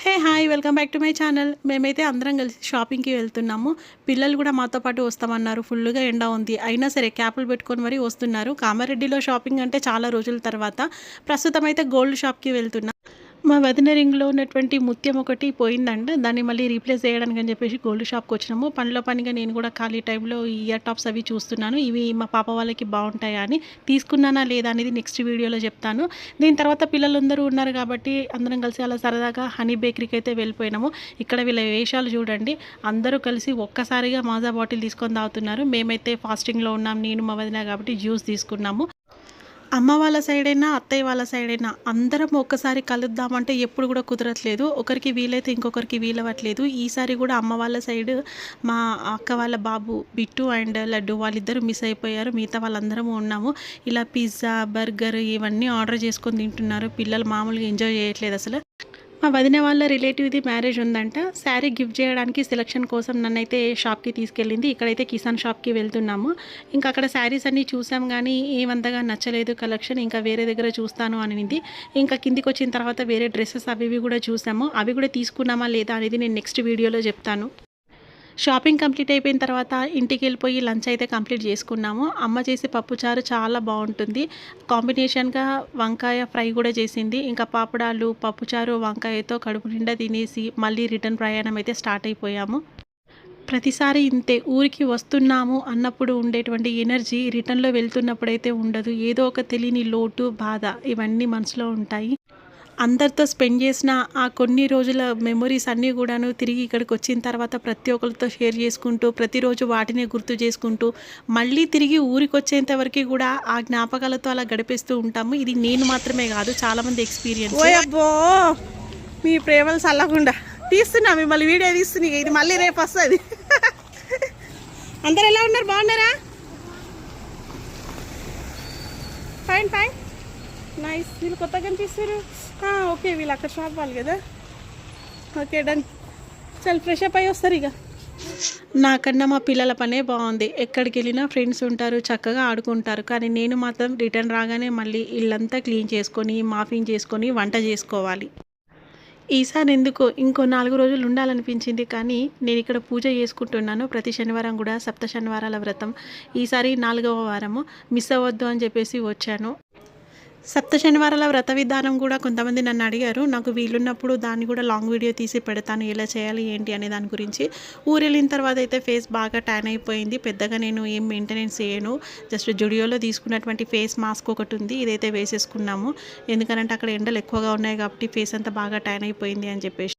Hey hi welcome back to my channel. మేమైతే అందరం కలిసి షాపింగ్కి వెళ్తున్నాము. పిల్లలు కూడా మాతో పాటు వస్తామన్నారు. ఫుల్గా ఎండ ఉంది, అయినా సరే క్యాపులు పెట్టుకొని మరీ వస్తున్నారు. కామారెడ్డిలో షాపింగ్ అంటే చాలా రోజుల తర్వాత. ప్రస్తుతం అయితే గోల్డ్ షాప్కి వెళ్తున్నాం. మా వదిన రింగ్లో ఉన్నటువంటి ముత్యం ఒకటి పోయిందంట. దాన్ని మళ్ళీ రీప్లేస్ చేయడానికి అని చెప్పేసి గోల్డ్ షాప్కి వచ్చినాము. పనిలో పనిగా నేను కూడా ఖాళీ టైంలో ఈ ఇయర్ టాప్స్ అవి చూస్తున్నాను. ఇవి మా పాప వాళ్ళకి బాగుంటాయా అని. తీసుకున్నానా లేదా అనేది నెక్స్ట్ వీడియోలో చెప్తాను. దీని తర్వాత పిల్లలందరూ ఉన్నారు కాబట్టి అందరం కలిసి అలా సరదాగా హనీ బేకరీకి అయితే వెళ్ళిపోయినాము. ఇక్కడ వీళ్ళ వేషాలు చూడండి. అందరూ కలిసి ఒక్కసారిగా మాజా బాటిల్ తీసుకొని తాగుతున్నారు. మేమైతే ఫాస్టింగ్లో ఉన్నాం, నేను మా వదిన, కాబట్టి జ్యూస్ తీసుకున్నాము. అమ్మ వాళ్ళ సైడైనా అత్తయ్య వాళ్ళ సైడైనా అందరం ఒక్కసారి కలుద్దామంటే ఎప్పుడు కూడా కుదరట్లేదు. ఒకరికి వీలైతే ఇంకొకరికి వీలవ్వట్లేదు. ఈసారి కూడా అమ్మ వాళ్ళ సైడ్ మా అక్క వాళ్ళ బాబు బిట్టు అండ్ లడ్డు వాళ్ళిద్దరూ మిస్ అయిపోయారు. మిగతా వాళ్ళందరము ఉన్నాము. ఇలా పిజ్జా, బర్గర్ ఇవన్నీ ఆర్డర్ చేసుకొని తింటున్నారు. పిల్లలు మామూలుగా ఎంజాయ్ చేయట్లేదు అసలు. మా వదిన వాళ్ళ రిలేటివ్ది మ్యారేజ్ ఉందంట. శారీ గిఫ్ట్ చేయడానికి సెలక్షన్ కోసం నన్నైతే షాప్కి తీసుకెళ్ళింది. ఇక్కడైతే కిసాన్ షాప్కి వెళ్తున్నాము. ఇంకా అక్కడ శారీస్ అన్నీ చూసాం కానీ ఏమంతగా నచ్చలేదు కలెక్షన్. ఇంకా వేరే దగ్గర చూస్తాను అనింది. ఇంకా కిందికి వచ్చిన తర్వాత వేరే డ్రెస్సెస్ అవి కూడా చూసాము. అవి కూడా తీసుకున్నామా లేదా అనేది నేను నెక్స్ట్ వీడియోలో చెప్తాను. షాపింగ్ కంప్లీట్ అయిపోయిన తర్వాత ఇంటికి వెళ్ళిపోయి లంచ్ అయితే కంప్లీట్ చేసుకున్నాము. అమ్మ చేసే పప్పుచారు చాలా బాగుంటుంది. కాంబినేషన్గా వంకాయ ఫ్రై కూడా చేసింది. ఇంకా పాపడాలు, పప్పుచారు, వంకాయతో కడుపు నిండా తినేసి మళ్ళీ రిటర్న్ ప్రయాణం అయితే స్టార్ట్ అయిపోయాము. ప్రతిసారి ఇంతే, ఊరికి వస్తున్నాము అన్నప్పుడు ఉండేటువంటి ఎనర్జీ రిటర్న్లో వెళ్తున్నప్పుడైతే ఉండదు. ఏదో ఒక తెలియని లోటు, బాధ ఇవన్నీ మనసులో ఉంటాయి. అందరితో స్పెండ్ చేసిన ఆ కొన్ని రోజుల మెమొరీస్ అన్నీ కూడాను తిరిగి ఇక్కడికి వచ్చిన తర్వాత ప్రతి ఒక్కరితో షేర్ చేసుకుంటూ, ప్రతిరోజు వాటినే గుర్తు చేసుకుంటూ, మళ్ళీ తిరిగి ఊరికి వచ్చేంత వరకు కూడా ఆ జ్ఞాపకాలతో అలా గడిపేస్తూ ఉంటాము. ఇది నేను మాత్రమే కాదు, చాలామంది ఎక్స్పీరియన్స్. ఓయబ్బో, మీ ప్రేమలు చల్లకుండా తీస్తున్నా, మిమ్మల్ని వీడియో తీస్తున్నా. ఇది మళ్ళీ రేపు వస్తుంది. అందరు ఎలా ఉన్నారు? బాగున్నారా? Fine fine, nice. వీళ్ళు కొత్తగా కనిపిస్తారు. ఓకే, వీళ్ళు అక్కడ షాప్ వాళ్ళు కదా. Okay, done. చాలా ఫ్రెష్ అప్ అయ్యి వస్తారు ఇక. నాకన్నా మా పిల్లల పనే బాగుంది. ఎక్కడికి వెళ్ళినా ఫ్రెండ్స్ ఉంటారు, చక్కగా ఆడుకుంటారు. కానీ నేను మాత్రం రిటర్న్ రాగానే మళ్ళీ ఇల్లంతా క్లీన్ చేసుకొని, మాఫింగ్ చేసుకొని వంట చేసుకోవాలి. ఈసారి ఎందుకో ఇంకో 4 రోజులు ఉండాలనిపించింది. కానీ నేను ఇక్కడ పూజ చేసుకుంటున్నాను. ప్రతి శనివారం కూడా సప్త శనివారాల వ్రతం. ఈసారి 4వ వారము. మిస్ అవ్వద్దు అని చెప్పేసి వచ్చాను. సప్త శనివారాల వ్రత విధానం కూడా కొంతమంది నన్ను అడిగారు. నాకు వీలున్నప్పుడు దాన్ని కూడా లాంగ్ వీడియో తీసి పెడతాను, ఎలా చేయాలి ఏంటి అనే దాని గురించి. ఊరు వెళ్ళిన తర్వాత అయితే ఫేస్ బాగా ట్యాన్ అయిపోయింది. పెద్దగా నేను ఏం మెయింటెనెన్స్ చేయను. జస్ట్ జుడియోలో తీసుకున్నటువంటి ఫేస్ మాస్క్ ఒకటి ఉంది, ఇదైతే వేసేసుకున్నాము. ఎందుకంటే అక్కడ ఎండలు ఎక్కువగా ఉన్నాయి కాబట్టి ఫేస్ అంతా బాగా ట్యాన్ అయిపోయింది అని చెప్పేసి.